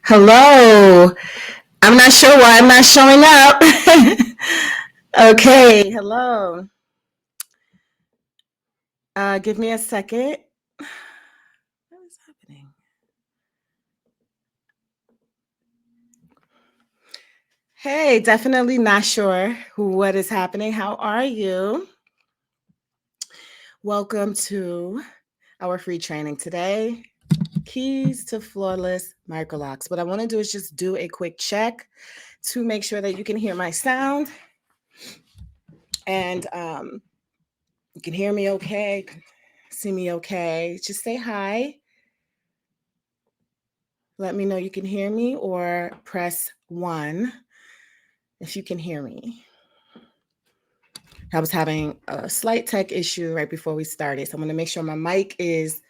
Hello. I'm not sure why I'm not showing up. Okay, hello. Give me a second. What is happening? Hey, definitely not sure what is happening. How are you? Welcome to our free training today. Keys to flawless microlocs. What I want to do is just do a quick check to make sure that you can hear my sound and you can hear me okay, see me okay. Just say hi. Let me know you can hear me or press 1 if you can hear me. I was having a slight tech issue right before we started, so I'm going to make sure my mic is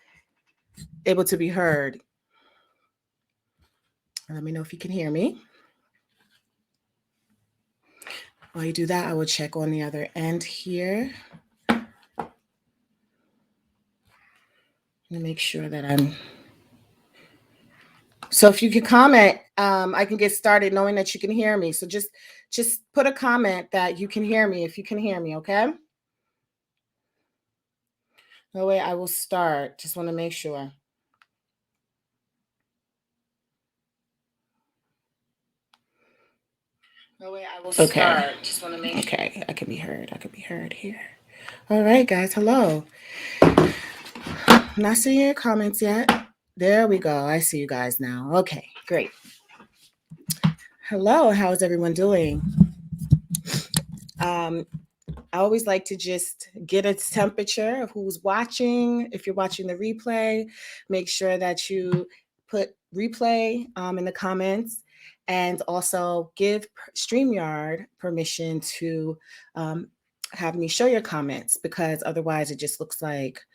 able to be heard. Let me know if you can hear me. While you do that, I will check on the other end here. And make sure that I'm... So if you can comment, I can get started knowing that you can hear me. So just put a comment that you can hear me if you can hear me, okay? No way, I will start. Just want to make sure. No way, I will start. Just want to make sure. Okay, I can be heard. I can be heard here. All right, guys. Hello. Not seeing your comments yet. There we go. I see you guys now. Okay, great. Hello. How's everyone doing? I always like to just get a temperature of who's watching. If you're watching the replay, make sure that you put replay in the comments, and also give StreamYard permission to have me show your comments, because otherwise it just looks like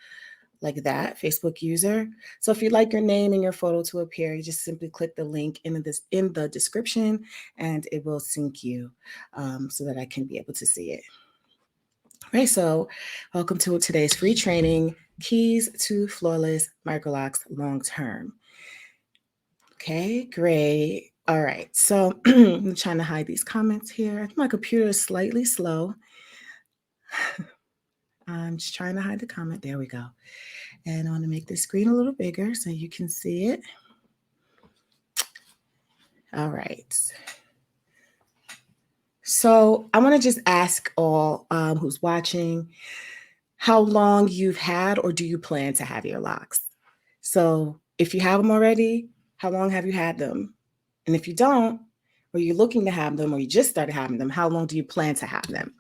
that Facebook user. So if you'd like your name and your photo to appear, you just simply click the link in the description, and it will sync you so that I can be able to see it. All right, so welcome to today's free training, Keys to Flawless Microlocs Long Term. Okay, great. All right, so I'm trying to hide these comments here. My computer is slightly slow. I'm just trying to hide the comment. There we go. And I want to make the screen a little bigger so you can see it. All right. So I want to just ask all who's watching how long you've had or do you plan to have your locks? So if you have them already, how long have you had them? And if you don't, or you're looking to have them, or you just started having them, how long do you plan to have them?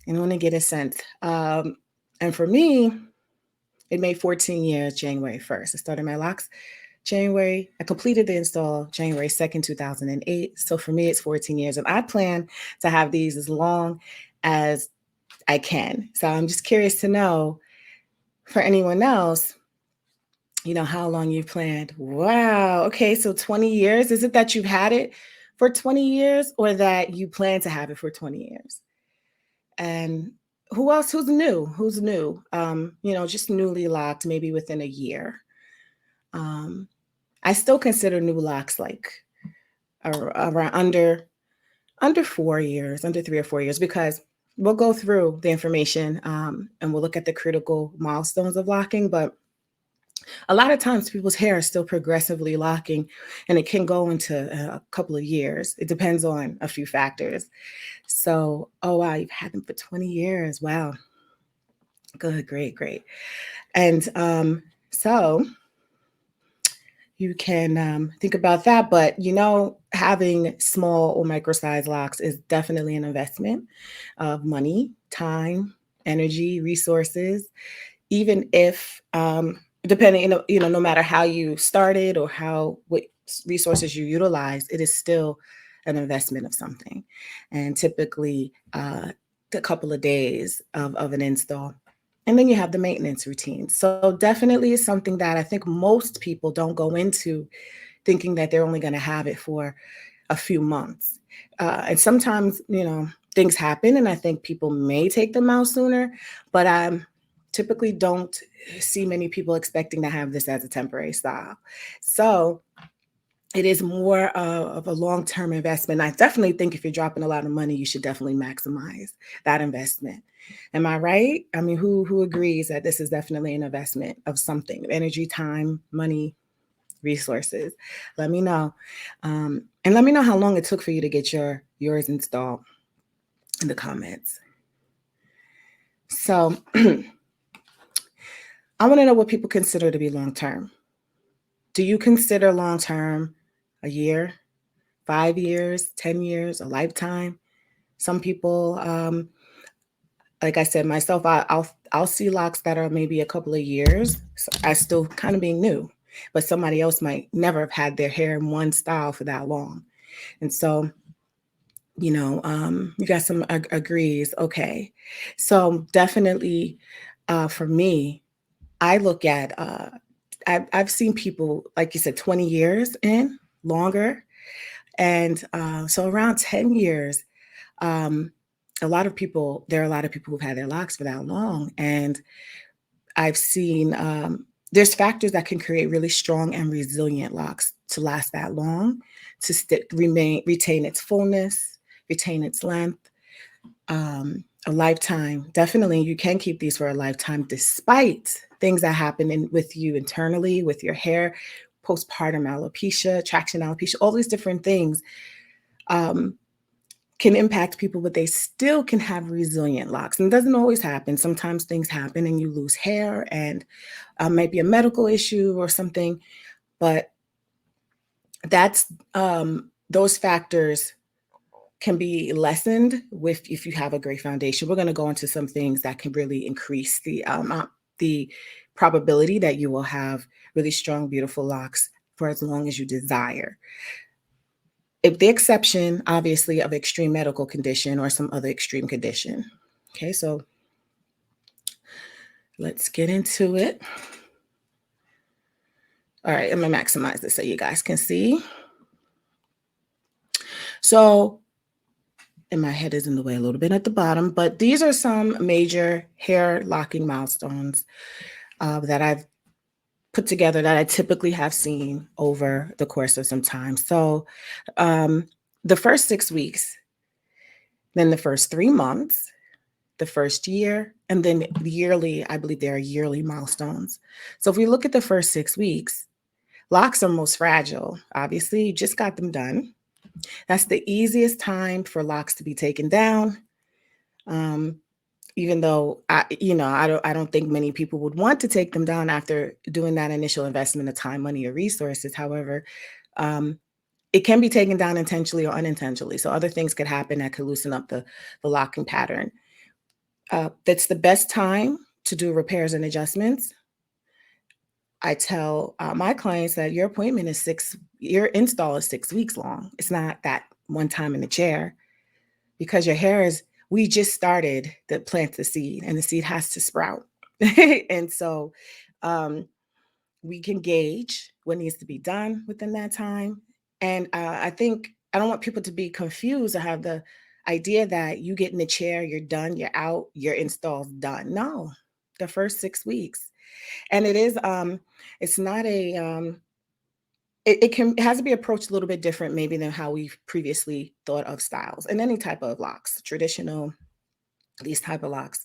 And I want to get a sense. And for me, it made 14 years, January 1st. I started my locks I completed the install January 2nd, 2008. So for me, it's 14 years. And I plan to have these as long as I can. So I'm just curious to know, for anyone else, how long you planned. Wow. Okay. So 20 years. Is it that you've had it for 20 years or that you plan to have it for 20 years? And who else? Who's new? Just newly locked, maybe within a year. I still consider new locks like around under 4 years, under 3 or 4 years, because we'll go through the information and we'll look at the critical milestones of locking. But a lot of times people's hair is still progressively locking, and it can go into a couple of years. It depends on a few factors. So, oh, wow, you've had them for 20 years. Wow. Good, great. And so you can think about that. But, having small or micro-sized locks is definitely an investment of money, time, energy, resources, even if, depending, no matter how you started or what resources you utilize, it is still an investment of something. And typically a couple of days of an install. And then you have the maintenance routine. So definitely is something that I think most people don't go into thinking that they're only going to have it for a few months. And sometimes, things happen, and I think people may take them out sooner, but I typically don't see many people expecting to have this as a temporary style. So it is more of a long-term investment. I definitely think if you're dropping a lot of money, you should definitely maximize that investment. Am I right? I mean, who agrees that this is definitely an investment of something, energy, time, money, resources? Let me know. And let me know how long it took for you to get yours installed in the comments. So I want to know what people consider to be long term. Do you consider long term a year, 5 years, 10 years, a lifetime? Some people, like I said, myself, I'll see locks that are maybe a couple of years as still kind of being new, but somebody else might never have had their hair in one style for that long. And so, you got some agrees. Okay. So definitely for me, I look at, I've seen people, like you said, 20 years in longer. And so around 10 years, um, there are a lot of people who've had their locks for that long. And I've seen there's factors that can create really strong and resilient locks to last that long, to retain its fullness, retain its length, a lifetime. Definitely, you can keep these for a lifetime despite things that happen with you internally, with your hair, postpartum alopecia, traction alopecia, all these different things. Can impact people, but they still can have resilient locks. And it doesn't always happen. Sometimes things happen and you lose hair, and might be a medical issue or something. But that's those factors can be lessened with if you have a great foundation. We're going to go into some things that can really increase the probability that you will have really strong, beautiful locks for as long as you desire. If the exception, obviously, of extreme medical condition or some other extreme condition. Okay, so let's get into it. All right, I'm gonna maximize this so you guys can see. So, and my head is in the way a little bit at the bottom, but these are some major hair locking milestones that I've put together that I typically have seen over the course of some time. So, the first 6 weeks, then the first 3 months, the first year, and then yearly. I believe there are yearly milestones. So if we look at the first 6 weeks, locks are most fragile. Obviously, you just got them done. That's the easiest time for locks to be taken down. Even though I don't think many people would want to take them down after doing that initial investment of time, money, or resources. However, it can be taken down intentionally or unintentionally. So other things could happen that could loosen up the locking pattern. That's the best time to do repairs and adjustments. I tell my clients that your install is 6 weeks long. It's not that one time in the chair, because we just started to plant the seed, and the seed has to sprout. And so we can gauge what needs to be done within that time. And I think I don't want people to be confused or have the idea that you get in the chair, you're done, you're out, your install's done. No, the first 6 weeks. And it's not it has to be approached a little bit different maybe than how we've previously thought of styles and any type of locks, traditional, these type of locks.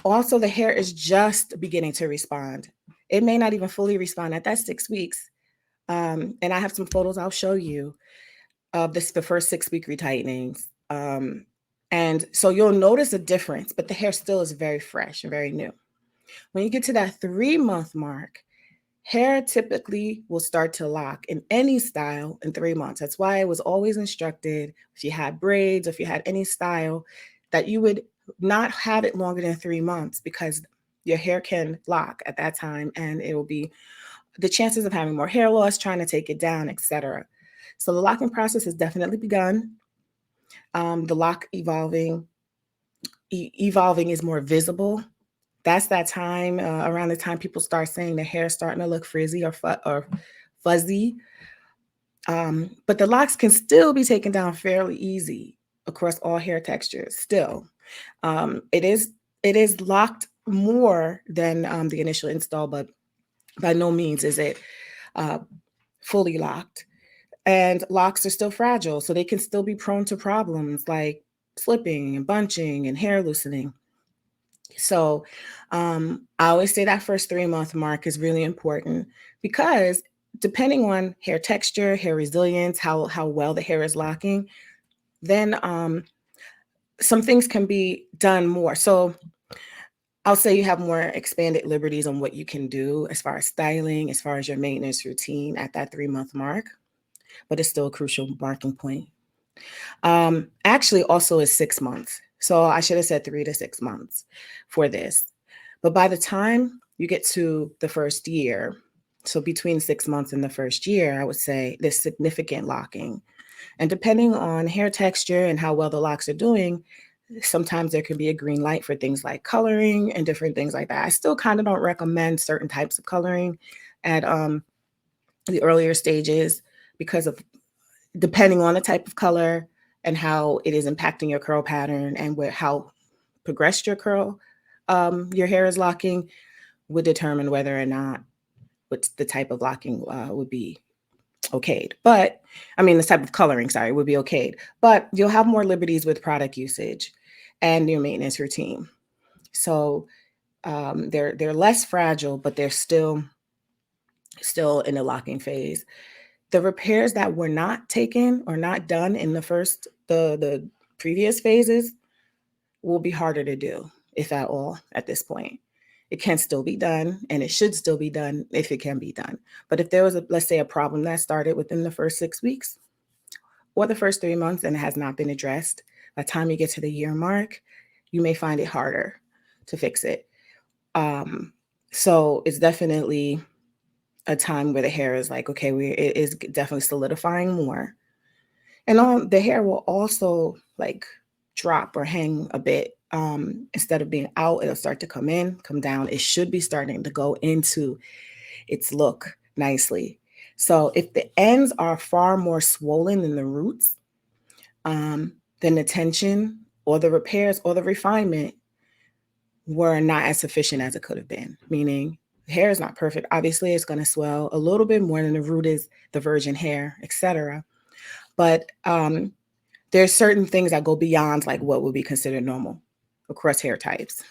Also, the hair is just beginning to respond. It may not even fully respond at that 6 weeks. And I have some photos I'll show you of the first 6 week retightenings. And so you'll notice a difference, but the hair still is very fresh and very new. When you get to that 3 month mark, hair typically will start to lock in any style in 3 months. That's why I was always instructed, if you had braids, if you had any style, that you would not have it longer than 3 months, because your hair can lock at that time, and it will be the chances of having more hair loss, trying to take it down, etc. So the locking process has definitely begun. The lock evolving is more visible. That's that time around the time people start saying the hair is starting to look frizzy or fuzzy. But the locks can still be taken down fairly easy across all hair textures still. It is locked more than the initial install, but by no means is it uh, fully locked. And locks are still fragile, so they can still be prone to problems like slipping and bunching and hair loosening. So I always say that first 3 month mark is really important because depending on hair texture, hair resilience, how well the hair is locking, then some things can be done more. So I'll say you have more expanded liberties on what you can do as far as styling, as far as your maintenance routine at that 3 month mark, but it's still a crucial marking point. Actually, also is 6 months. So I should have said 3 to 6 months for this. But by the time you get to the first year, so between 6 months and the first year, I would say there's significant locking. And depending on hair texture and how well the locks are doing, sometimes there can be a green light for things like coloring and different things like that. I still kind of don't recommend certain types of coloring at the earlier stages because of depending on the type of color and how it is impacting your curl pattern and how progressed your hair is locking would determine whether or not what the type of locking would be okayed. But I mean, the type of coloring, sorry, would be okayed. But you'll have more liberties with product usage and your maintenance routine. So they're less fragile, but they're still in the locking phase. The repairs that were not taken or not done in the previous phases will be harder to do, if at all, at this point. It can still be done, and it should still be done if it can be done. But if there was, let's say, a problem that started within the first 6 weeks or the first 3 months and it has not been addressed, by the time you get to the year mark, you may find it harder to fix it. So it's definitely a time where the hair is like, okay, it is definitely solidifying more. And the hair will also like drop or hang a bit. Instead of being out, it'll start to come in, come down. It should be starting to go into its look nicely. So if the ends are far more swollen than the roots, then the tension or the repairs or the refinement were not as sufficient as it could have been, meaning the hair is not perfect. Obviously, it's going to swell a little bit more than the root is, the virgin hair, etc. But there's certain things that go beyond like what would be considered normal across hair types.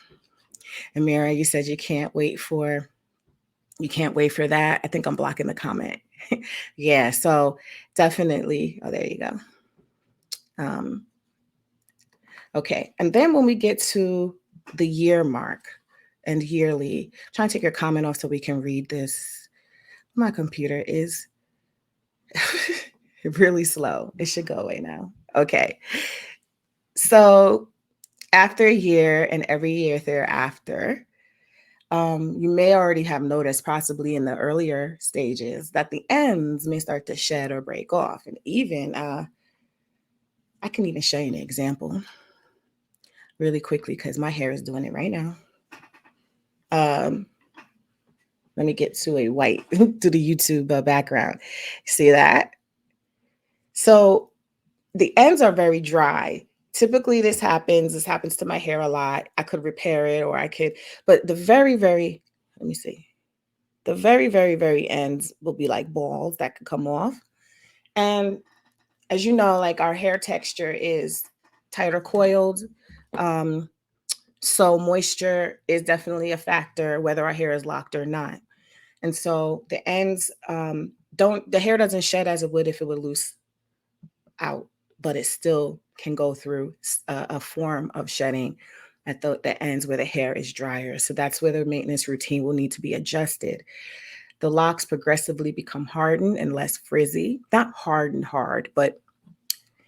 And Mira, you said you can't wait for that. I think I'm blocking the comment. Yeah, so definitely. Oh, there you go. Okay, and then when we get to the year mark and yearly, I'm trying to take your comment off so we can read this. My computer is really slow. It should go away now. Okay. So after a year and every year thereafter, you may already have noticed, possibly in the earlier stages, that the ends may start to shed or break off. And even, I can even show you an example really quickly because my hair is doing it right now. Let me get to a white, to the YouTube background. See that? So the ends are very dry. Typically this happens to my hair a lot. I could repair it or but the let me see. The very ends will be like balls that could come off. And as you know, like our hair texture is tighter coiled. So moisture is definitely a factor, whether our hair is locked or not. And so the ends the hair doesn't shed as it would if it would loose out, but it still can go through a form of shedding at the ends where the hair is drier. So that's where the maintenance routine will need to be adjusted. The locks progressively become hardened and less frizzy, not hard, but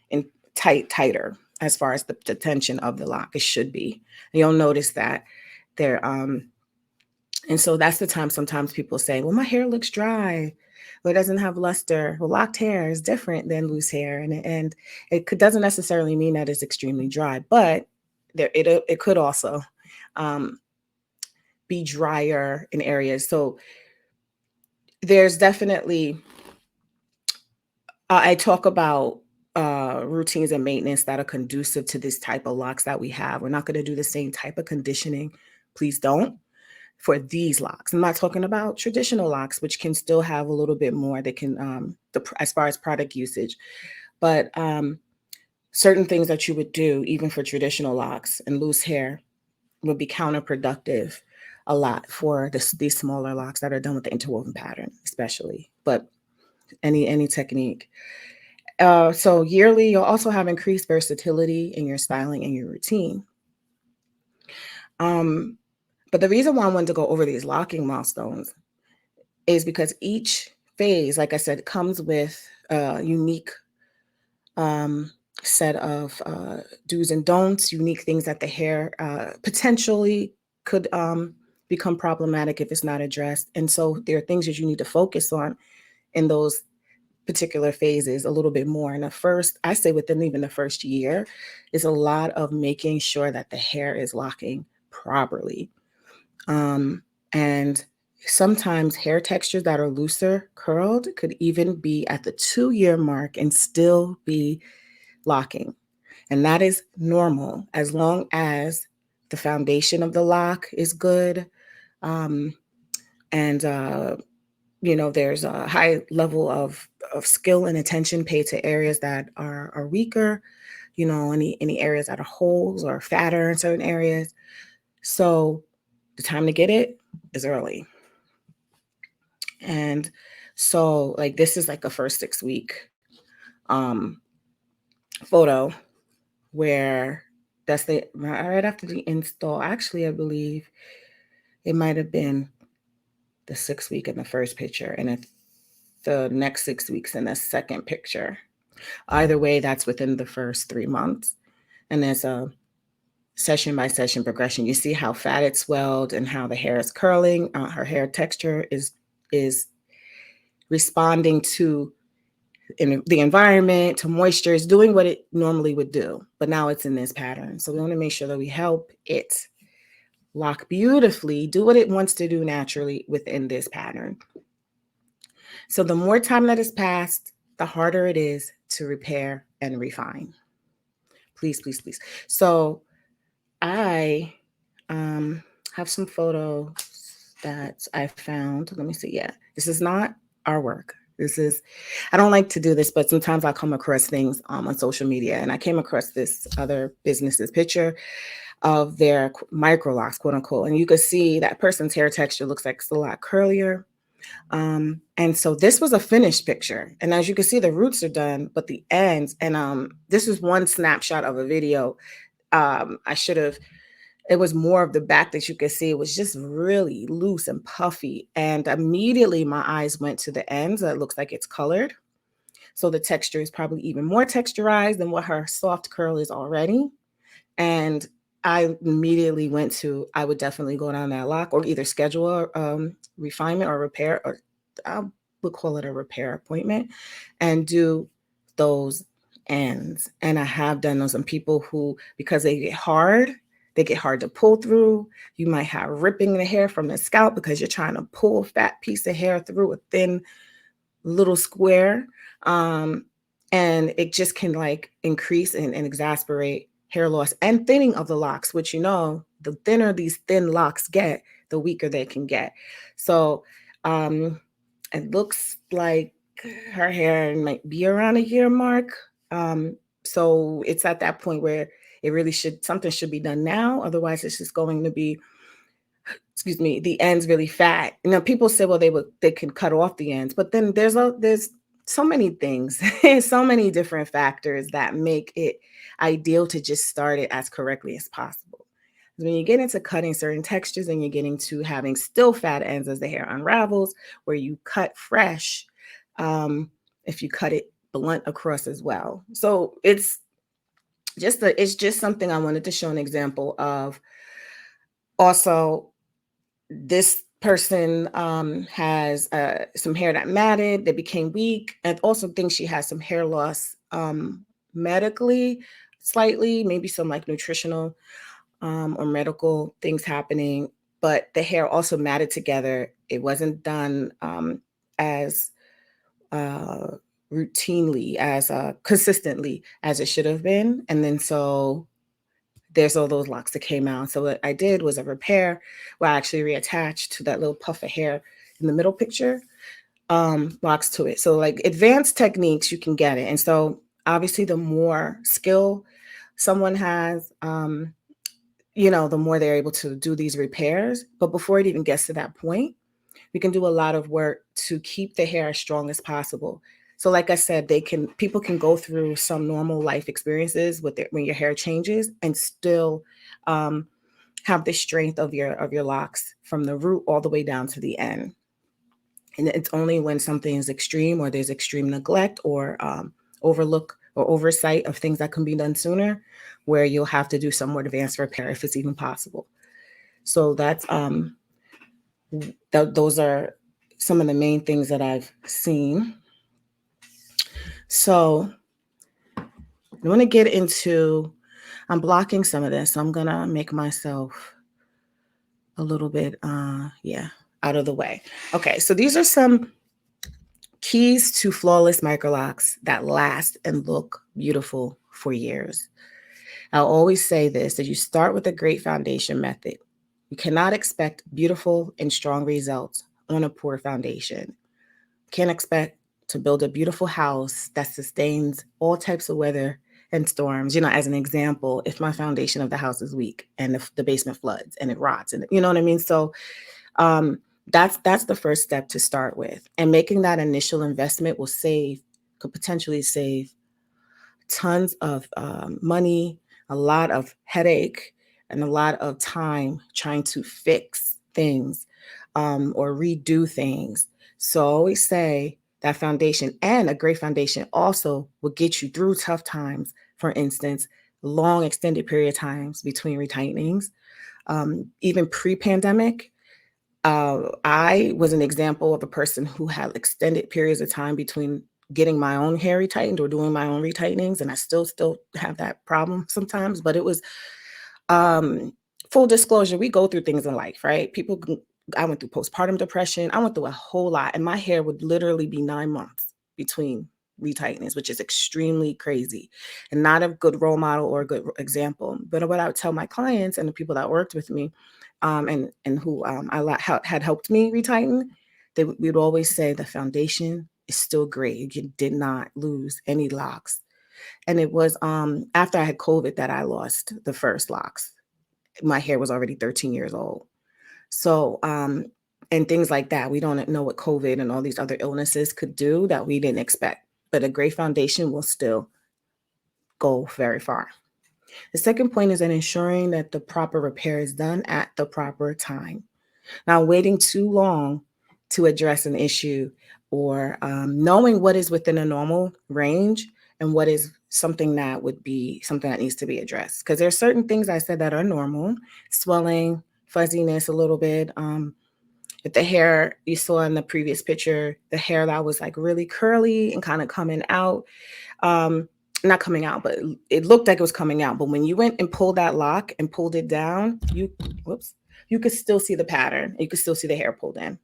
in tighter as far as the tension of the lock. It should be. And you'll notice that they're and so that's the time sometimes people say, well, my hair looks dry. Well, it doesn't have luster. Well, locked hair is different than loose hair. And doesn't necessarily mean that it's extremely dry, but it could also be drier in areas. So there's definitely I talk about routines and maintenance that are conducive to this type of locks that we have. We're not going to do the same type of conditioning. Please don't. For these locks, I'm not talking about traditional locks, which can still have a little bit more. They can, as far as product usage, but certain things that you would do, even for traditional locks and loose hair, would be counterproductive a lot for these smaller locks that are done with the interwoven pattern, especially. But any technique. So yearly, you'll also have increased versatility in your styling and your routine. But the reason why I wanted to go over these locking milestones is because each phase, like I said, comes with a unique set of do's and don'ts, unique things that the hair potentially could become problematic if it's not addressed. And so there are things that you need to focus on in those particular phases a little bit more. And the first, I say within even the first year, is a lot of making sure that the hair is locking properly. And sometimes hair textures that are looser curled could even be at the 2-year mark and still be locking. And that is normal as long as the foundation of the lock is good. And there's a high level of skill and attention paid to areas that are weaker, any areas that are holes or fatter in certain areas. So the time to get it is early. And so like this is like a first 6-week photo where that's right after the install. Actually, I believe it might have been the 6th week in the first picture and the next 6 weeks in the second picture. Either way, that's within the first 3 months. And there's a session by session progression. You see how fat it's swelled and how the hair is curling. Her hair texture is responding to the environment, to moisture, is doing what it normally would do, but now it's in this pattern. So we want to make sure that we help it lock beautifully, do what it wants to do naturally within this pattern. So the more time that has passed, the harder it is to repair and refine. Please, please, please. So I have some photos that I found. Let me see. Yeah, this is not our work. I don't like to do this, but sometimes I come across things on social media, and I came across this other business's picture of their microlocs, quote unquote. And you could see that person's hair texture looks like it's a lot curlier. And so this was a finished picture. And as you can see, the roots are done, but the ends, and this is one snapshot of a video. It was more of the back that you could see. It was just really loose and puffy. And immediately my eyes went to the ends. That looks like it's colored. So the texture is probably even more texturized than what her soft curl is already. And I immediately went to, I would definitely go down that lock or either schedule a refinement or repair, or I would call it a repair appointment, and do those ends. And I have done those on people who, because they get hard to pull through. You might have ripping the hair from the scalp because you're trying to pull a fat piece of hair through a thin little square. And it just can like increase and exasperate hair loss and thinning of the locks, which, the thinner these thin locks get, the weaker they can get. So it looks like her hair might be around a year mark. So it's at that point where something should be done now. Otherwise, it's just going to be, the ends really fat. People say, well, they can cut off the ends, but then there's so many things, so many different factors that make it ideal to just start it as correctly as possible. When you get into cutting certain textures and you're getting to having still fat ends as the hair unravels, where you cut fresh, if you cut it blunt across as well. So it's just something I wanted to show an example of. Also, this person has some hair that matted, that became weak, and also thinks she has some hair loss medically, slightly, maybe some like nutritional or medical things happening, but the hair also matted together. It wasn't done as routinely as consistently as it should have been. And then so there's all those locks that came out. So what I did was a repair where I actually reattached to that little puff of hair in the middle picture, locks to it. So like advanced techniques, you can get it. And so obviously the more skill someone has, the more they're able to do these repairs. But before it even gets to that point, we can do a lot of work to keep the hair as strong as possible. So like I said, people can go through some normal life experiences when your hair changes and still have the strength of your locks from the root all the way down to the end. And it's only when something is extreme or there's extreme neglect or overlook or oversight of things that can be done sooner where you'll have to do some more advanced repair if it's even possible. So those are some of the main things that I've seen. So I want to get into, I'm blocking some of this. So I'm going to make myself a little bit, out of the way. Okay, so these are some keys to flawless microlocs that last and look beautiful for years. I'll always say this, that you start with a great foundation method. You cannot expect beautiful and strong results on a poor foundation. You can't expect to build a beautiful house that sustains all types of weather and storms. As an example, if my foundation of the house is weak and if the basement floods and it rots, and you know what I mean? So that's the first step to start with. And making that initial investment could potentially save tons of money, a lot of headache, and a lot of time trying to fix things or redo things. So I always say that foundation, and a great foundation also will get you through tough times. For instance, long extended period of times between retightenings, even pre-pandemic. I was an example of a person who had extended periods of time between getting my own hair retightened or doing my own retightenings, and I still have that problem sometimes. But it was full disclosure, we go through things in life, right? I went through postpartum depression. I went through a whole lot, and my hair would literally be 9 months between retightenings, which is extremely crazy and not a good role model or a good example. But what I would tell my clients and the people that worked with me, and who had helped me retighten, we would always say the foundation is still great. You did not lose any locks. And it was after I had COVID that I lost the first locks. My hair was already 13 years old. So, and things like that. We don't know what COVID and all these other illnesses could do that we didn't expect. But a great foundation will still go very far. The second point is in ensuring that the proper repair is done at the proper time. Now, waiting too long to address an issue or knowing what is within a normal range and what is something that would be something that needs to be addressed. Because there are certain things I said that are normal, swelling, fuzziness a little bit. If the hair you saw in the previous picture, the hair that was like really curly and kind of coming out, not coming out, but it looked like it was coming out. But when you went and pulled that lock and pulled it down, you could still see the pattern. You could still see the hair pulled in,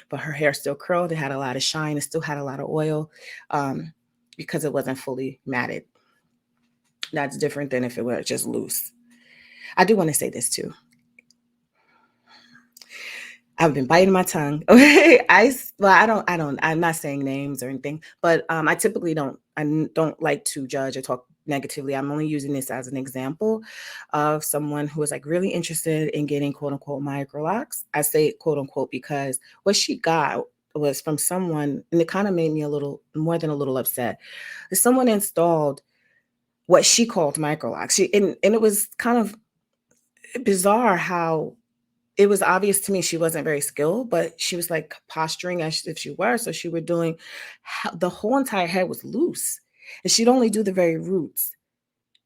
but her hair still curled. It had a lot of shine. It still had a lot of oil because it wasn't fully matted. That's different than if it were just loose. I do want to say this too. I've been biting my tongue. I'm not saying names or anything, but I typically don't like to judge or talk negatively. I'm only using this as an example of someone who was like really interested in getting quote unquote microlocs. I say quote unquote because what she got was from someone, and it kind of made me a little more than a little upset. Someone installed what she called microlocs. And it was kind of bizarre how it was obvious to me she wasn't very skilled, but she was like posturing as if she were. So she were doing, the whole entire head was loose, and she'd only do the very roots.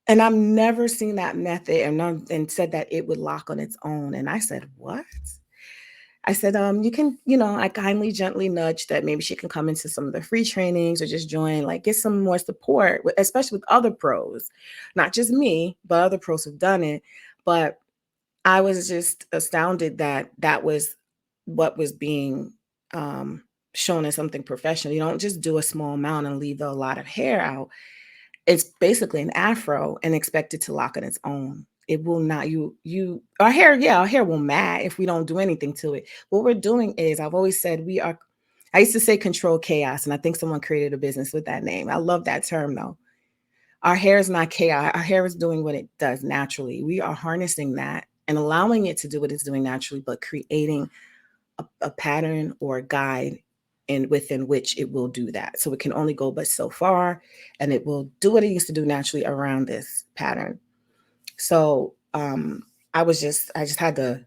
And I've never seen that method and said that it would lock on its own. And I said, what? I said, you can, I kindly gently nudged that maybe she can come into some of the free trainings or just join, like get some more support, especially with other pros, not just me, but other pros who've done it. But I was just astounded that that was what was being shown as something professional. You don't just do a small amount and leave a lot of hair out. It's basically an afro and expect it to lock on its own. It will not, our hair, yeah, our hair will mat if we don't do anything to it. What we're doing is, I've always said I used to say control chaos, and I think someone created a business with that name. I love that term though. Our hair is not chaos. Our hair is doing what it does naturally. We are harnessing that and allowing it to do what it's doing naturally, but creating a pattern or a guide within which it will do that. So it can only go but so far, and it will do what it used to do naturally around this pattern. So I just had to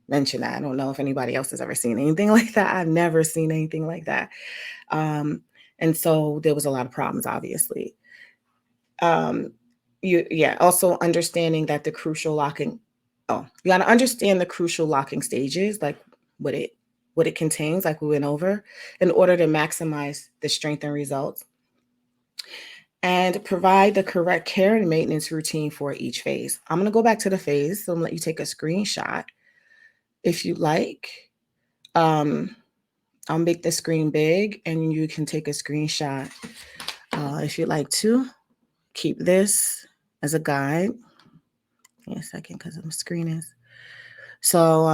mention that. I don't know if anybody else has ever seen anything like that. I've never seen anything like that. And so there was a lot of problems, obviously. Also understanding that the crucial locking, you got to understand the crucial locking stages, like what it contains, like we went over, in order to maximize the strength and results, and provide the correct care and maintenance routine for each phase. I'm going to go back to the phase, so I'm going to let you take a screenshot if you like. I'll make the screen big and you can take a screenshot if you'd like to. Keep this as a guide. Give me a second because the screen is. So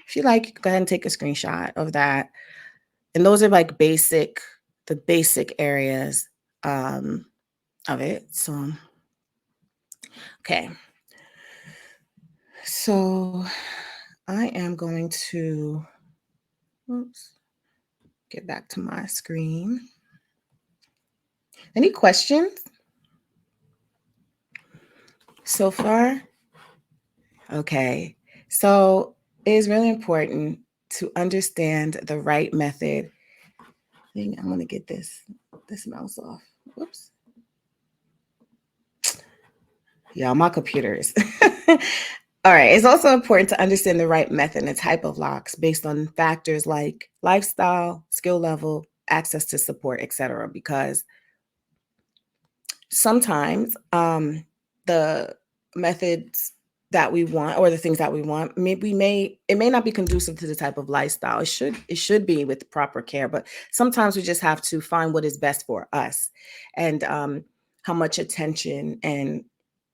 if you like, go ahead and take a screenshot of that. And those are like the basic areas of it. So, okay. So I am going to, get back to my screen. Any questions so far? Okay. So it is really important to understand the right method. I think I'm going to get this mouse off. Whoops. Yeah, my computer is. All right. It's also important to understand the right method and the type of locks based on factors like lifestyle, skill level, access to support, etc. Because sometimes the methods that we want, or the things that we want, it may not be conducive to the type of lifestyle. It should be with proper care, but sometimes we just have to find what is best for us, and how much attention and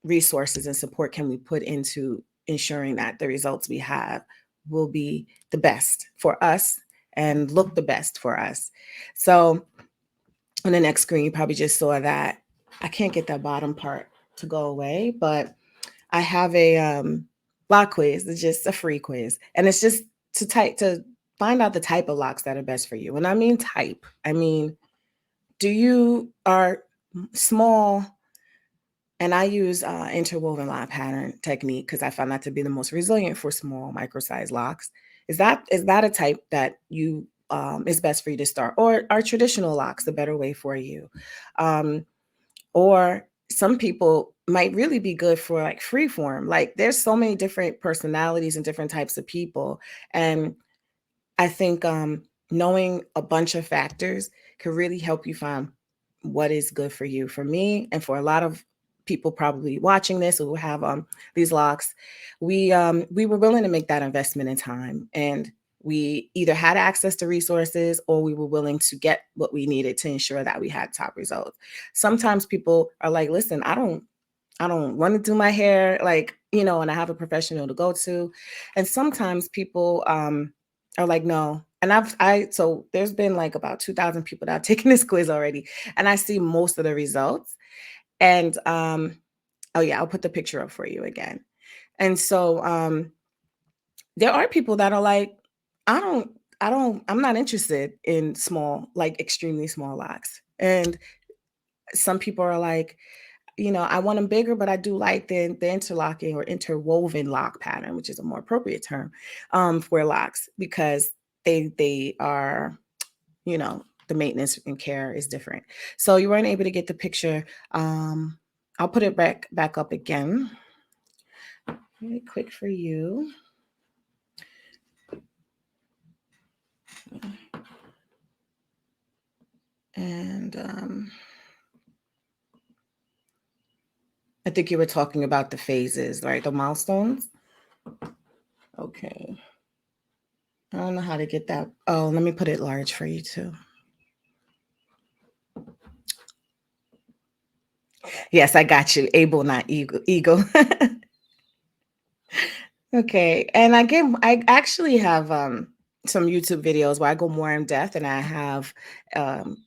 resources and support can we put into ensuring that the results we have will be the best for us and look the best for us. So on the next screen, you probably just saw that I can't get that bottom part to go away, but I have a lock quiz. It's just a free quiz, and it's just to find out the type of locks that are best for you. And I mean type. I mean, do you are small? And I use interwoven lock pattern technique because I found that to be the most resilient for small micro-sized locks. Is that a type that you is best for you to start, or are traditional locks the better way for you? Or some people might really be good for like free form. Like there's so many different personalities and different types of people. And I think knowing a bunch of factors can really help you find what is good for you. For me, and for a lot of people probably watching this who have these locks, we were willing to make that investment in time, and we either had access to resources or we were willing to get what we needed to ensure that we had top results. Sometimes people are like, listen, I don't want to do my hair, like, and I have a professional to go to. And sometimes people are like, no. And so there's been like about 2,000 people that have taken this quiz already, and I see most of the results. And oh yeah, I'll put the picture up for you again. And so there are people that are like, I'm not interested in small, like extremely small locks. And some people are like, I want them bigger, but I do like the interlocking or interwoven lock pattern, which is a more appropriate term for locks, because they are, the maintenance and care is different. So you weren't able to get the picture. I'll put it back up again. Really quick for you. And I think you were talking about the phases, right? The milestones. Okay. I don't know how to get that. Oh, let me put it large for you too. Yes, I got you. Able, not ego. Ego. Okay. And I actually have some YouTube videos where I go more in depth, and I have um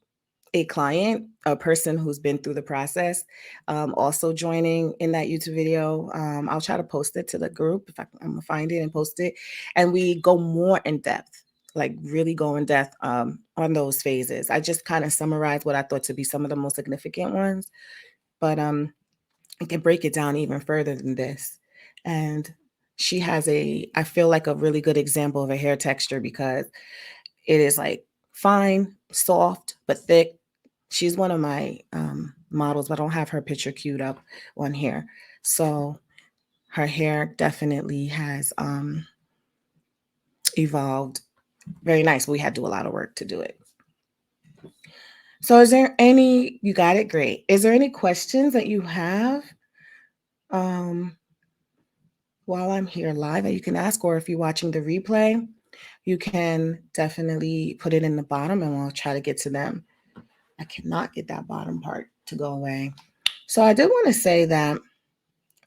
a client, a person who's been through the process, also joining in that YouTube video. I'll try to post it to the group if I'm gonna find it and post it. And we go more in depth, like really go in depth on those phases. I just kind of summarize what I thought to be some of the most significant ones, but I can break it down even further than this. And she has I feel like a really good example of a hair texture because it is like fine, soft, but thick. She's one of my models, but I don't have her picture queued up on here. So her hair definitely has evolved very nice. We had to do a lot of work to do it. So is there any, you got it, great. Is there any questions that you have um, while I'm here live that you can ask, or if you're watching the replay, you can definitely put it in the bottom and we'll try to get to them. I cannot get that bottom part to go away. So I did want to say that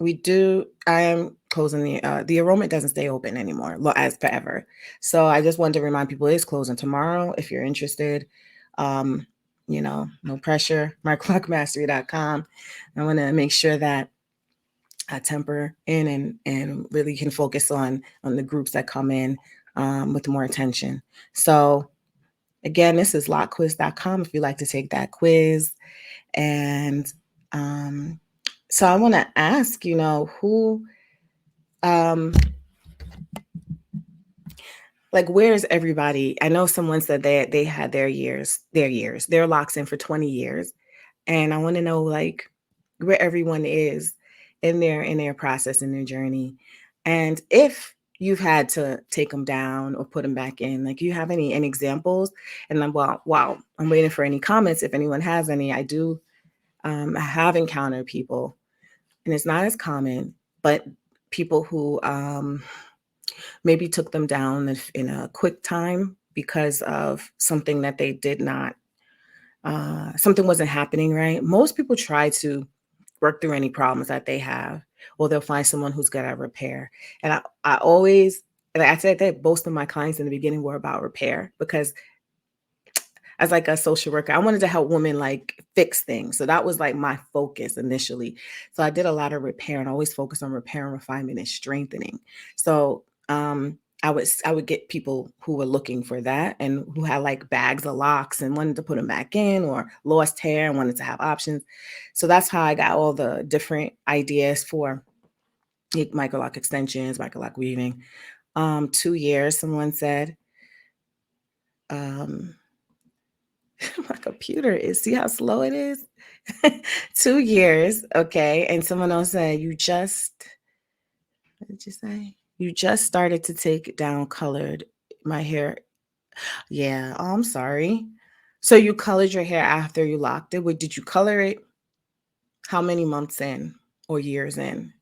I am closing the enrollment doesn't stay open anymore as forever. So I just wanted to remind people it is closing tomorrow. If you're interested, um, no pressure, microlocmastery.com. I want to make sure that I temper in and really can focus on the groups that come in with more attention. So again, this is lockquiz.com if you'd like to take that quiz. And so I want to ask, who, like, where's everybody? I know someone said that they had their locks in for 20 years. And I want to know, like, where everyone is in their process, in their journey. And if you've had to take them down or put them back in, like, you have any examples? And then, wow, I'm waiting for any comments. If anyone has any, I have encountered people, and it's not as common, but people who maybe took them down in a quick time because of something that they did not, something wasn't happening right. Most people try to work through any problems that they have, or they'll find someone who's good at repair. And I always, like I said, that most of my clients in the beginning were about repair because as like a social worker, I wanted to help women like fix things. So that was like my focus initially. So I did a lot of repair and always focus on repair and refinement and strengthening. So I would get people who were looking for that and who had like bags of locks and wanted to put them back in, or lost hair and wanted to have options. So that's how I got all the different ideas for microloc extensions, microloc weaving. 2 years, someone said. Um, my computer is, see how slow it is? 2 years, okay. And someone else said, what did you say? You just started to take down colored my hair. Yeah, oh, I'm sorry. So you colored your hair after you locked it. Wait, did you color it? How many months in or years in?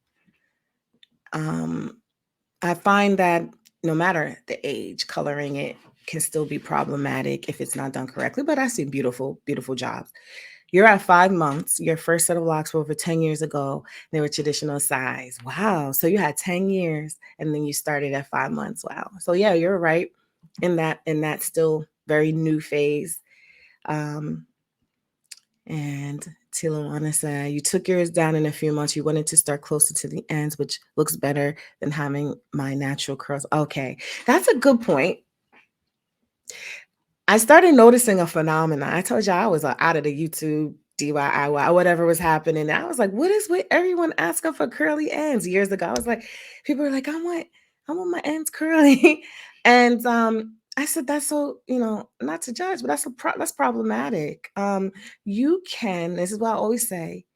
I find that no matter the age, coloring it can still be problematic if it's not done correctly. But I see beautiful, beautiful jobs. You're at 5 months. Your first set of locks were over 10 years ago. They were traditional size. Wow. So you had 10 years and then you started at 5 months. Wow. So yeah, you're right in that still very new phase. Um, and Tilawana said, you took yours down in a few months. You wanted to start closer to the ends, which looks better than having my natural curls. Okay. That's a good point. I started noticing a phenomenon. I told you I was out of the YouTube DIY, whatever was happening. I was like, what is with everyone asking for curly ends? Years ago, I was like, people were like, I want my ends curly. And I said, that's so, not to judge, but that's problematic. You can, this is what I always say,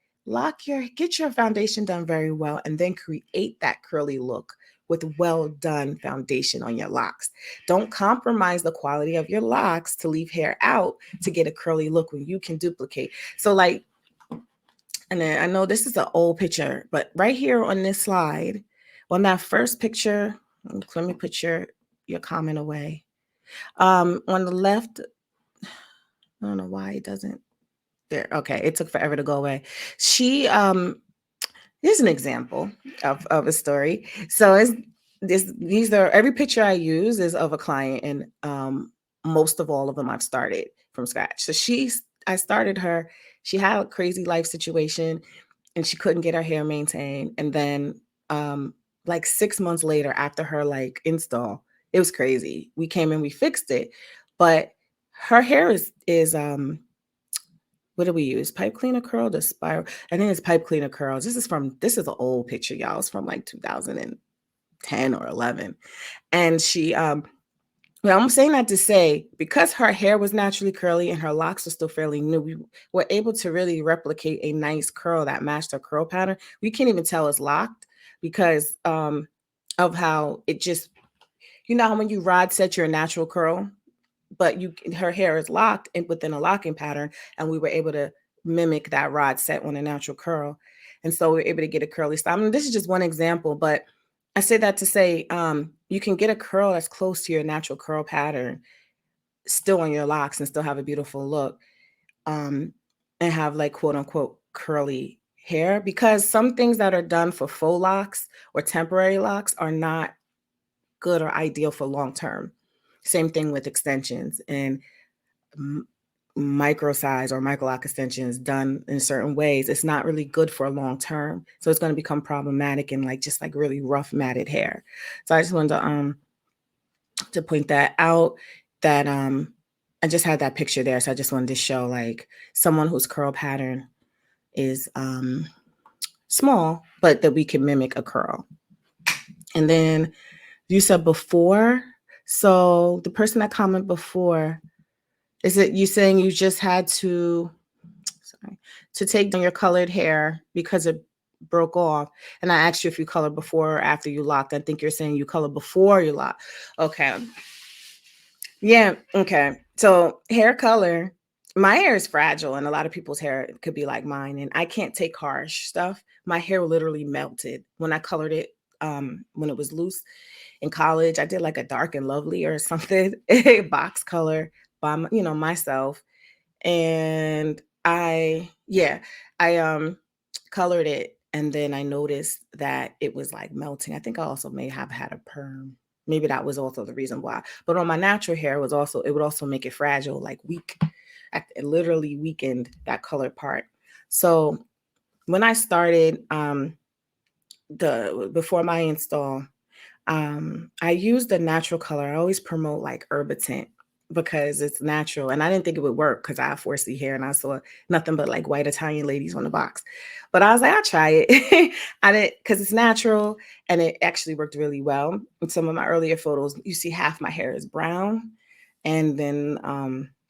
get your foundation done very well, and then create that curly look with well done foundation on your locks. Don't compromise the quality of your locks to leave hair out to get a curly look when you can duplicate. So like, and then I know this is an old picture, but right here on this slide, on that first picture, let me put your your comment away. On the left, I don't know why it doesn't. There. Okay, it took forever to go away. She Here's an example of a story. So it's these are every picture I use is of a client, and most of all of them I've started from scratch. So I started her. She had a crazy life situation, and she couldn't get her hair maintained. And then, like 6 months later, after her like install, it was crazy. We came in, we fixed it, but her hair is what do we use? Pipe cleaner curl, the spiral. I think it's pipe cleaner curls. This is an old picture, y'all. It's from like 2010 or 11. And well, I'm saying that to say, because her hair was naturally curly and her locks were still fairly new, we were able to really replicate a nice curl that matched her curl pattern. We can't even tell it's locked because of how it just, how when you rod set your natural curl, but her hair is locked within a locking pattern, and we were able to mimic that rod set on a natural curl, and so we are able to get a curly style. I mean, this is just one example, but I say that to say you can get a curl that's close to your natural curl pattern still on your locks and still have a beautiful look, and have like quote unquote curly hair, because some things that are done for faux locks or temporary locks are not good or ideal for long term. Same thing with extensions and micro size or microloc extensions done in certain ways. It's not really good for a long term, so it's going to become problematic in like just like really rough matted hair. So I just wanted to point that out, that I just had that picture there, so I just wanted to show like someone whose curl pattern is small, but that we can mimic a curl. And then you said before, so the person that commented before, is it you saying you just had to take down your colored hair because it broke off? And I asked you if you colored before or after you locked. I think you're saying you colored before you locked. Okay. Yeah. Okay. So hair color, my hair is fragile, and a lot of people's hair could be like mine, and I can't take harsh stuff. My hair literally melted when I colored it. When it was loose in college, I did like a dark and lovely or something, a box color by myself, and I colored it, and then I noticed that it was like melting. I think I also may have had a perm. Maybe that was also the reason why. But on my natural hair, it would also make it fragile, like weak. It literally weakened that colored part. So when I started before my install, I used a natural color. I always promote like Herbitint because it's natural, and I didn't think it would work because I have 4C hair and I saw nothing but like white Italian ladies on the box. But I was like, I'll try it. I did, because it's natural, and it actually worked really well. In some of my earlier photos, you see half my hair is brown, and then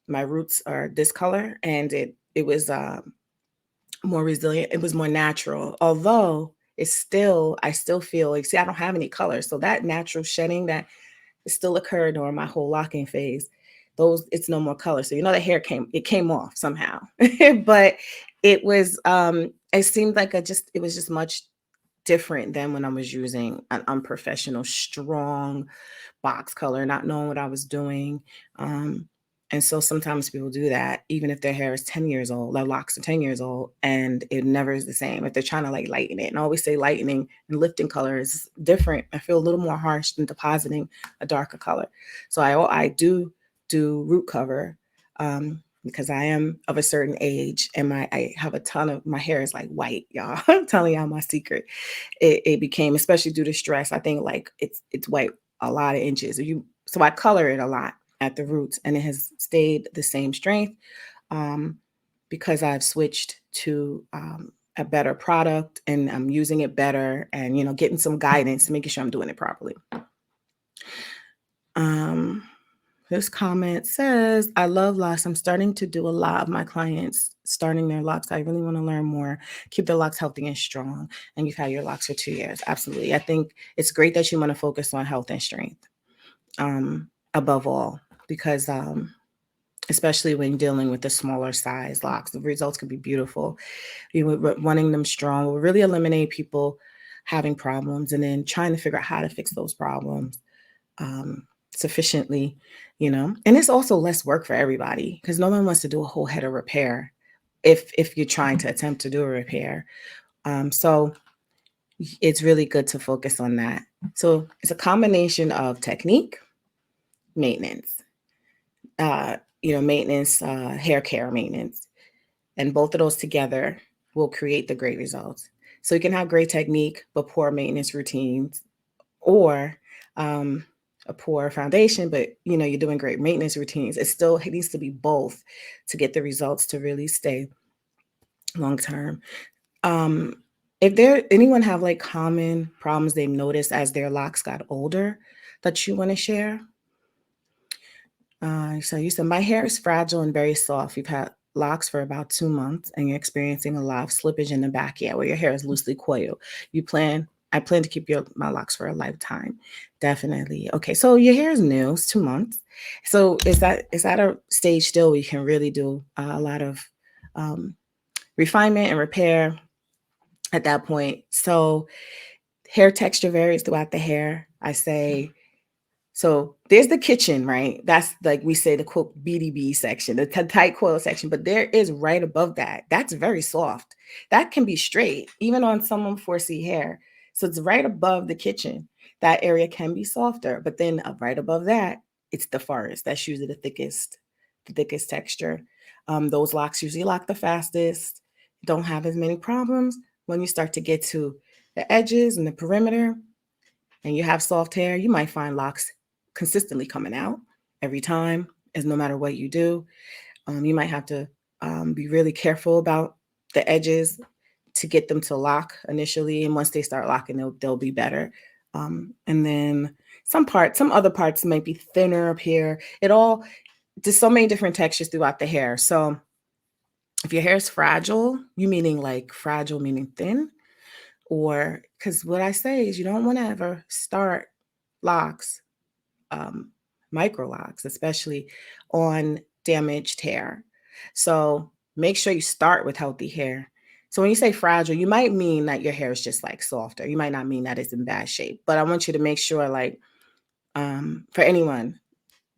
my roots are this color, and it was more resilient. It was more natural, although I still feel like, see, I don't have any color. So that natural shedding that still occurred during my whole locking phase, it's no more color. So, the hair came off somehow, but it seemed like it was just much different than when I was using an unprofessional, strong box color, not knowing what I was doing. And so sometimes people do that, even if their hair is 10 years old, their locks are 10 years old, and it never is the same if they're trying to like lighten it. And I always say lightening and lifting color is different. I feel a little more harsh than depositing a darker color. So I do root cover because I am of a certain age, and I have a ton of my hair is like white, y'all. I'm telling y'all my secret. It became, especially due to stress, I think like it's white a lot of inches. So I color it a lot at the roots, and it has stayed the same strength because I've switched to a better product, and I'm using it better, and getting some guidance, making sure I'm doing it properly. This comment says, I love locks. I'm starting to do a lot of my clients starting their locks. I really want to learn more, keep their locks healthy and strong. And you've had your locks for 2 years. Absolutely. I think it's great that you want to focus on health and strength above all, because especially when dealing with the smaller size locks, the results can be beautiful. Wanting them strong will really eliminate people having problems and then trying to figure out how to fix those problems. sufficiently, and it's also less work for everybody because no one wants to do a whole head of repair if you're trying to attempt to do a repair. So it's really good to focus on that. So it's a combination of technique, maintenance, maintenance, hair care maintenance, and both of those together will create the great results. So you can have great technique but poor maintenance routines, or a poor foundation, but you're doing great maintenance routines. It needs to be both to get the results to really stay long term. Um, if anyone have like common problems they've noticed as their locks got older that you want to share? So you said, my hair is fragile and very soft. You've had locks for about 2 months and you're experiencing a lot of slippage in the back, yeah, where your hair is loosely coiled. I plan to keep my locks for a lifetime. Definitely. Okay, so your hair is new, it's 2 months. So is that a stage still where you can really do a lot of um, refinement and repair at that point? So hair texture varies throughout the hair. I say, so there's the kitchen, right? That's like we say the quote BDB section, the tight coil section, but there is right above that. That's very soft. That can be straight, even on someone 4C hair. So it's right above the kitchen. That area can be softer, but then right above that, it's the forest. That's usually the thickest texture. Those locks usually lock the fastest, don't have as many problems. When you start to get to the edges and the perimeter, and you have soft hair, you might find locks consistently coming out every time, as no matter what you do. You might have to be really careful about the edges to get them to lock initially, and once they start locking, they'll be better. And then some other parts might be thinner up here. There's so many different textures throughout the hair. So if your hair is fragile, you meaning like fragile meaning thin, or because what I say is you don't want to ever start locks, um, microlocs, especially on damaged hair. So make sure you start with healthy hair. So when you say fragile, you might mean that your hair is just like softer. You might not mean that it's in bad shape, but I want you to make sure, like, for anyone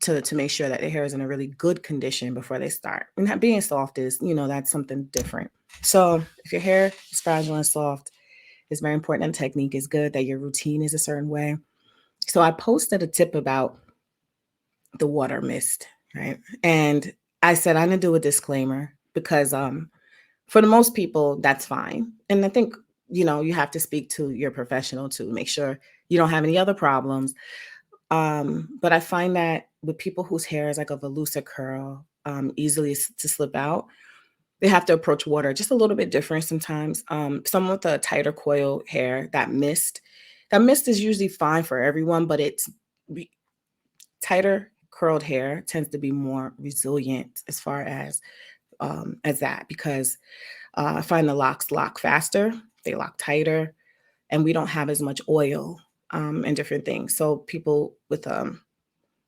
to make sure that their hair is in a really good condition before they start. And that being soft is, that's something different. So if your hair is fragile and soft, it's very important that technique is good, that your routine is a certain way. So I posted a tip about the water mist, right? And I said I'm gonna do a disclaimer because for the most people that's fine. And I think you have to speak to your professional to make sure you don't have any other problems. But I find that with people whose hair is like of a looser curl, easily to slip out, they have to approach water just a little bit different sometimes. Some with a tighter coil hair, that mist is usually fine for everyone, but tighter curled hair tends to be more resilient as far as that, because I find the locks lock faster, they lock tighter, and we don't have as much oil and different things. So people with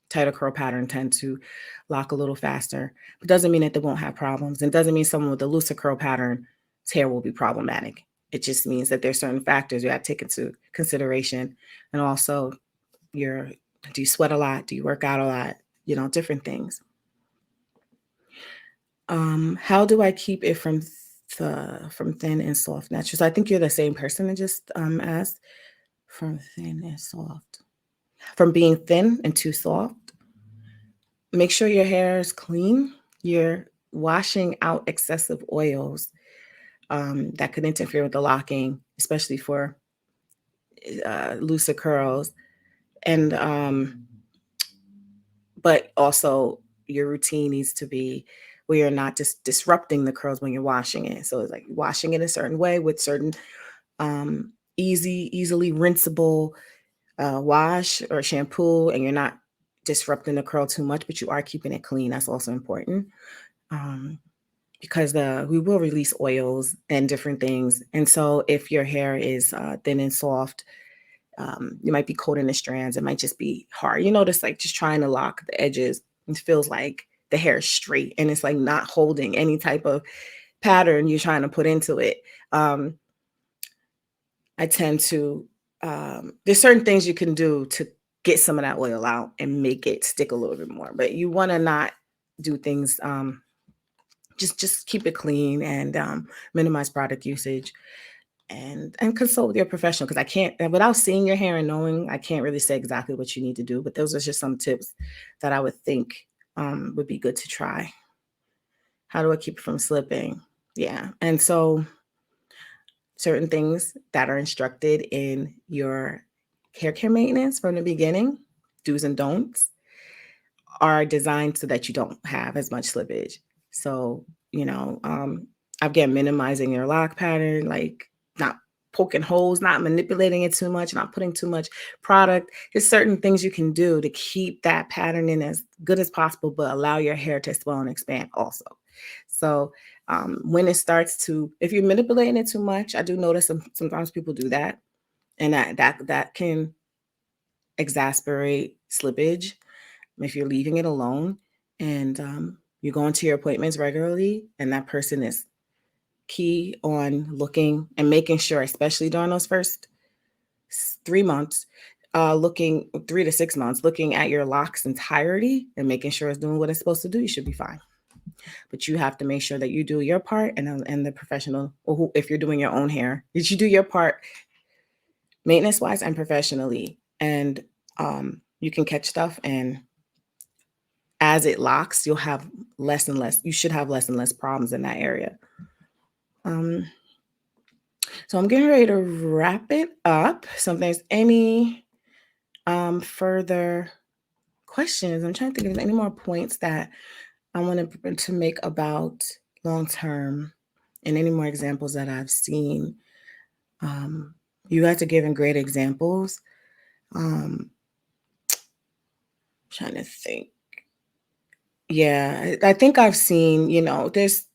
tighter curl pattern tend to lock a little faster. It doesn't mean that they won't have problems. And it doesn't mean someone with a looser curl pattern hair will be problematic. It just means that there's certain factors you have to take into consideration. And also do you sweat a lot? Do you work out a lot? Different things. How do I keep it from thin and soft natural? So I think you're the same person that just asked. From thin and soft. From being thin and too soft. Make sure your hair is clean. You're washing out excessive oils that could interfere with the locking, especially for looser curls. And but also your routine needs to be where you're not just disrupting the curls when you're washing it. So it's like washing it a certain way with certain easily rinsable wash or shampoo, and you're not disrupting the curl too much, but you are keeping it clean. That's also important, because we will release oils and different things. And so if your hair is thin and soft, you might be coating the strands. It might just be hard. You notice, like, just trying to lock the edges, it feels like the hair is straight and it's like not holding any type of pattern you're trying to put into it. I tend to, there's certain things you can do to get some of that oil out and make it stick a little bit more. But you want to not do things, just keep it clean and minimize product usage, and consult with your professional, because I can't, without seeing your hair and knowing, I can't really say exactly what you need to do. But those are just some tips that I would think would be good to try. How do I keep it from slipping? Yeah. And so certain things that are instructed in your hair care maintenance from the beginning, do's and don'ts, are designed so that you don't have as much slippage. So, again, minimizing your lock pattern, like not poking holes, not manipulating it too much, not putting too much product. There's certain things you can do to keep that pattern in as good as possible, but allow your hair to swell and expand also. So when it starts to, if you're manipulating it too much, I do notice sometimes people do that, and that can exasperate slippage if you're leaving it alone, and you're going to your appointments regularly, and that person is key on looking and making sure, especially during those first 3 months, looking 3 to 6 months, looking at your locks entirety and making sure it's doing what it's supposed to do, you should be fine. But you have to make sure that you do your part, and the professional, or if you're doing your own hair, that you do your part maintenance wise and professionally. And you can catch stuff, and as it locks, you'll have less and less, you should have less and less problems in that area. So I'm getting ready to wrap it up. So if there's any further questions, I'm trying to think of any more points that I wanted to make about long term, and any more examples that I've seen. You guys are giving great examples. Trying to think. Yeah, I think I've seen, there's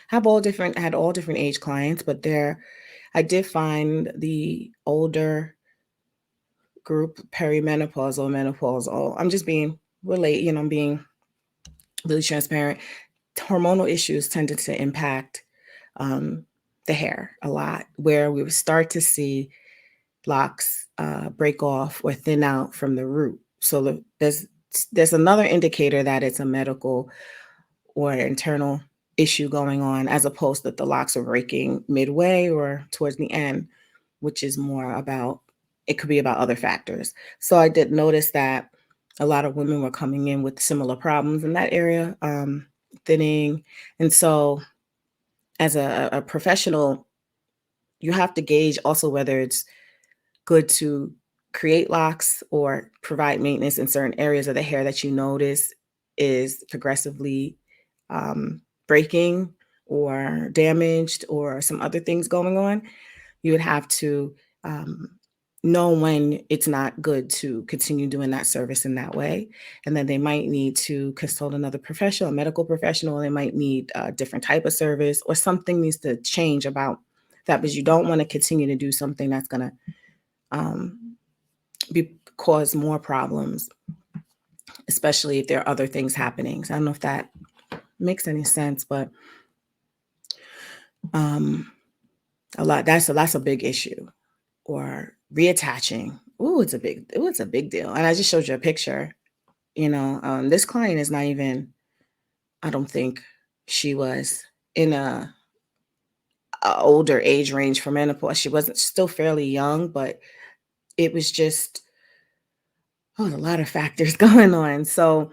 had all different age clients, but I did find the older group, perimenopausal, menopausal. I'm just being I'm being really transparent. Hormonal issues tended to impact the hair a lot, where we would start to see locks break off or thin out from the root. So there's another indicator that it's a medical or internal issue going on, as opposed to the locks are breaking midway or towards the end, which is more about, it could be about other factors. So I did notice that a lot of women were coming in with similar problems in that area, thinning. And so as a professional, you have to gauge also whether it's good to create locks or provide maintenance in certain areas of the hair that you notice is progressively breaking or damaged, or some other things going on. You would have to know when it's not good to continue doing that service in that way. And then they might need to consult another professional, a medical professional. They might need a different type of service, or something needs to change about that, because you don't want to continue to do something that's going to cause more problems, especially if there are other things happening. So I don't know if that makes any sense, but that's a big issue. Or reattaching. It's a big deal. And I just showed you a picture. This client is not even, I don't think she was in a older age range for menopause. She wasn't, still fairly young, but it was just a lot of factors going on. So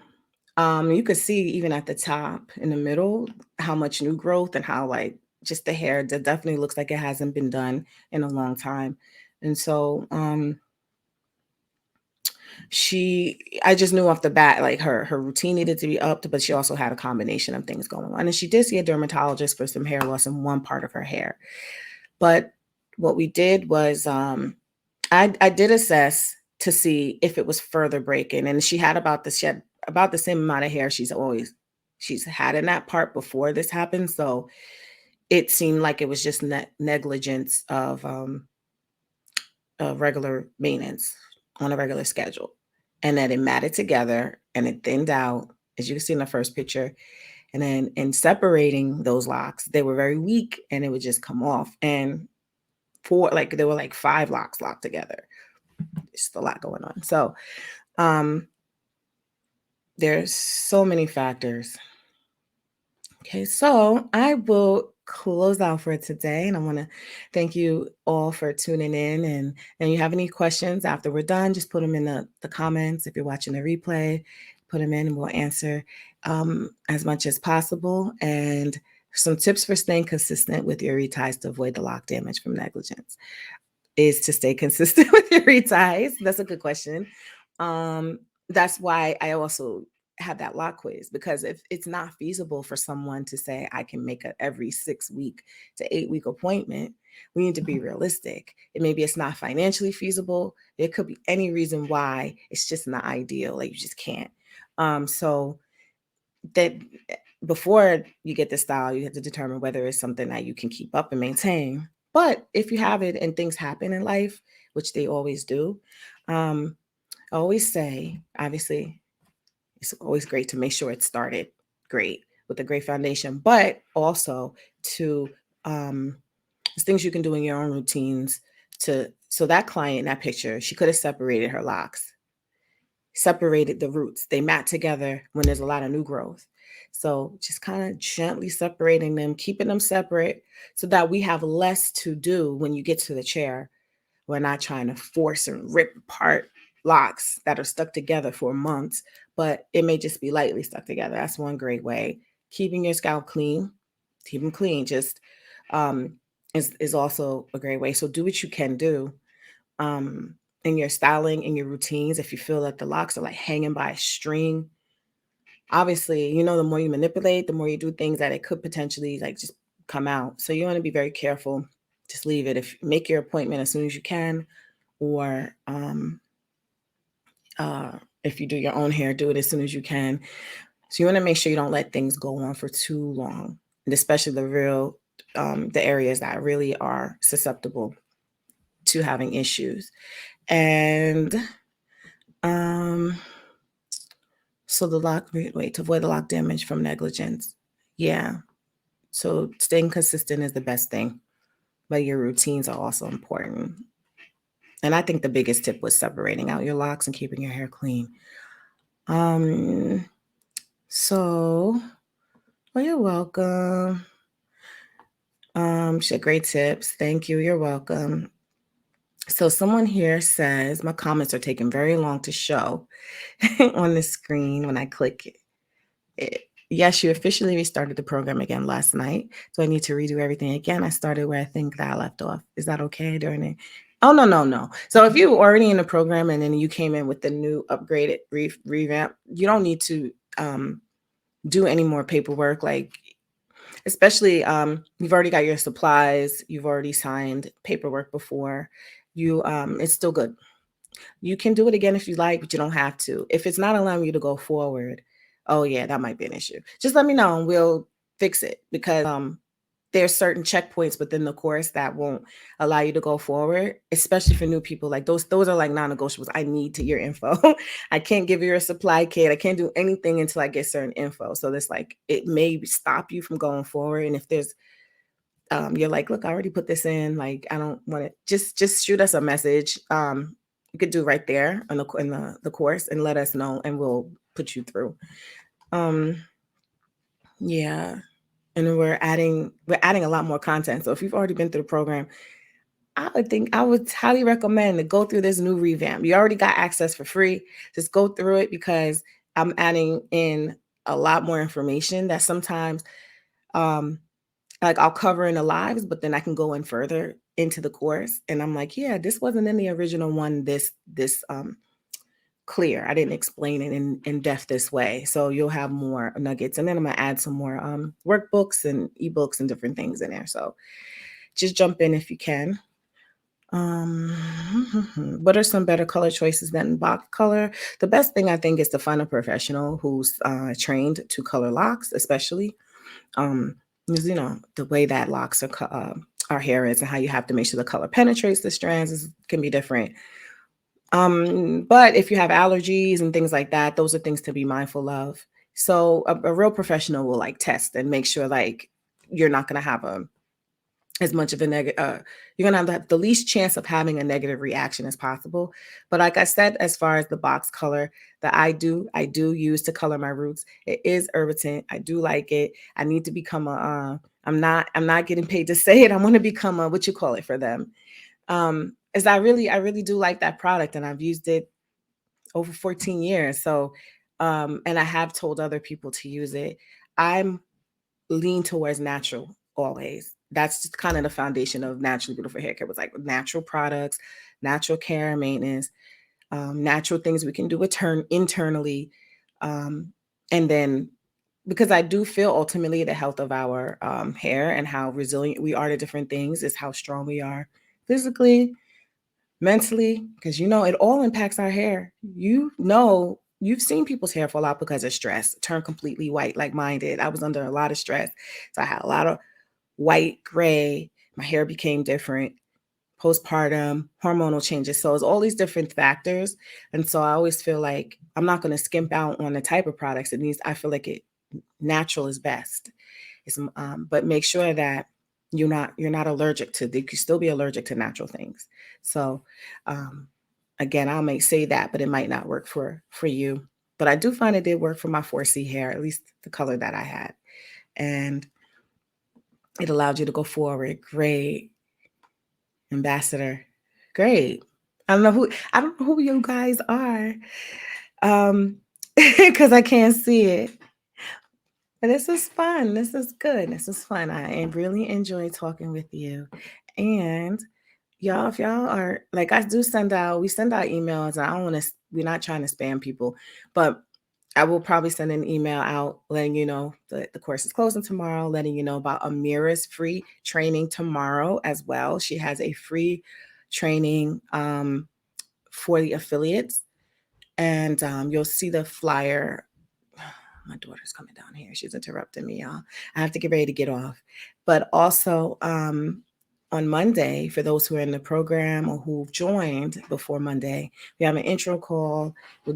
you could see even at the top in the middle how much new growth, and how just the hair that definitely looks like it hasn't been done in a long time. And so I just knew off the bat, like her routine needed to be upped, but she also had a combination of things going on. And she did see a dermatologist for some hair loss in one part of her hair. But what we did was I did assess to see if it was further breaking. And she had about the same amount of hair she's had in that part before this happened. So it seemed like it was just negligence of regular maintenance on a regular schedule, and that it matted together and it thinned out, as you can see in the first picture. And then in separating those locks, they were very weak, and it would just come off. And there were like 5 locks locked together. just a lot going on. So there's so many factors. Okay, so I will close out for today, and I want to thank you all for tuning in. And you have any questions after we're done, just put them in the comments. If you're watching the replay, put them in, and we'll answer as much as possible. And some tips for staying consistent with your reties to avoid the lock damage from negligence is to stay consistent with your reties. That's a good question. That's why I also have that lock quiz, because if it's not feasible for someone to say I can make a every 6 week to 8 week appointment, we need to be realistic. Maybe it's not financially feasible. There could be any reason why it's just not ideal. Like, you just can't. So that before you get the style, you have to determine whether it's something that you can keep up and maintain. But if you have it and things happen in life, which they always do, I always say, obviously, it's always great to make sure it started great with a great foundation, but also to there's things you can do in your own routines so that client in that picture, she could have separated her locks, separated the roots. They mat together when there's a lot of new growth. So just kind of gently separating them, keeping them separate so that we have less to do when you get to the chair. We're not trying to force and rip apart locks that are stuck together for months, but it may just be lightly stuck together. That's one great way. Keeping your scalp clean, keep them clean, just is also a great way. So do what you can do in your styling, in your routines. If you feel that the locks are like hanging by a string, obviously, the more you manipulate, the more you do things that it could potentially like just come out. So you want to be very careful. Just leave it. Make your appointment as soon as you can, or if you do your own hair, do it as soon as you can. So you want to make sure you don't let things go on for too long, and especially the areas that really are susceptible to having issues. And so to avoid the lock damage from negligence. Yeah. So staying consistent is the best thing, but your routines are also important. And I think the biggest tip was separating out your locks and keeping your hair clean. Well, you're welcome. She had great tips. Thank you. You're welcome. So someone here says, my comments are taking very long to show on the screen when I click it. Yes, you officially restarted the program again last night. So I need to redo everything again. I started where I think that I left off. Is that okay during it? Oh, no. So if you were already in the program and then you came in with the new upgraded revamp, you don't need to do any more paperwork. Like, especially you've already got your supplies. You've already signed paperwork before. It's still good. You can do it again if you like, but you don't have to. If it's not allowing you to go forward, oh yeah, that might be an issue. Just let me know and we'll fix it, because there's certain checkpoints within the course that won't allow you to go forward, especially for new people. Like those are like non-negotiables. I need your info. I can't give you a supply kit. I can't do anything until I get certain info. So this it may stop you from going forward. And if there's you're like, look, I already put this in. Like, I don't want it. Just shoot us a message. You could do right there in the course and let us know, and we'll put you through. Yeah. And we're adding a lot more content. So if you've already been through the program, I would highly recommend to go through this new revamp. You already got access for free. Just go through it, because I'm adding in a lot more information that sometimes like I'll cover in the lives, but then I can go in further into the course. And I'm like, yeah, this wasn't in the original one, this clear. I didn't explain it in depth this way. So you'll have more nuggets. And then I'm going to add some more workbooks and ebooks and different things in there. So just jump in if you can. What are some better color choices than box color? The best thing I think is to find a professional who's trained to color locks, especially. Because, the way that locks our hair is and how you have to make sure the color penetrates the strands can be different. But if you have allergies and things like that, those are things to be mindful of. So a real professional will like test and make sure like you're not going to have as much of a negative, you're going to have the least chance of having a negative reaction as possible. But like I said, as far as the box color that I do use to color my roots, it is irritant. I do like it. I need to become I'm not getting paid to say it. I want to become a, what you call it for them. Is I really do like that product, and I've used it over 14 years. So, and I have told other people to use it. I'm lean towards natural always. That's just kind of the foundation of naturally beautiful hair care, was like natural products, natural care and maintenance, natural things we can do internally. And then because I do feel ultimately the health of our hair and how resilient we are to different things is how strong we are physically, mentally, because it all impacts our hair. You've seen people's hair fall out because of stress, turn completely white like mine did. I was under a lot of stress. So I had a lot of white, gray. My hair became different, postpartum, hormonal changes. So it's all these different factors. And so I always feel like I'm not going to skimp out on the type of products. I feel like natural is best. But make sure that you're not allergic to, you could still be allergic to natural things. So again, I may say that, but it might not work for you. But I do find it did work for my 4C hair, at least the color that I had. And it allowed you to go forward. Great. Ambassador. Great. I don't know who you guys are. Because I can't see it. But this is fun. This is good. This is fun. I really enjoy talking with you. And y'all, if y'all are like, we send out emails. And I don't want to, we're not trying to spam people, but I will probably send an email out letting you know that the course is closing tomorrow, letting you know about Amira's free training tomorrow as well. She has a free training for the affiliates. And you'll see the flyer. My daughter's coming down here. She's interrupting me, y'all. I have to get ready to get off. But also on Monday, for those who are in the program or who've joined before Monday, we have an intro call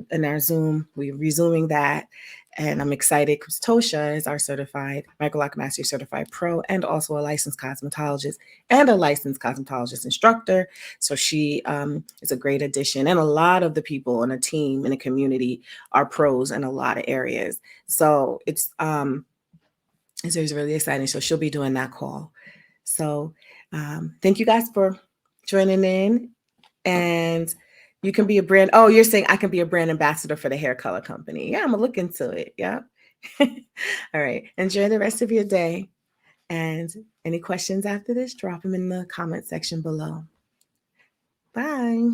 in our Zoom. We're resuming that. And I'm excited because Tosha is our certified Microloc Mastery Certified Pro and also a licensed cosmetologist and a licensed cosmetologist instructor. So she is a great addition. And a lot of the people on a team in the community are pros in a lot of areas. So it's really exciting. So she'll be doing that call. So thank you guys for joining in. And you can be a brand. Oh, you're saying I can be a brand ambassador for the hair color company. Yeah, I'm going to look into it. Yeah. All right. Enjoy the rest of your day. And any questions after this, drop them in the comment section below. Bye.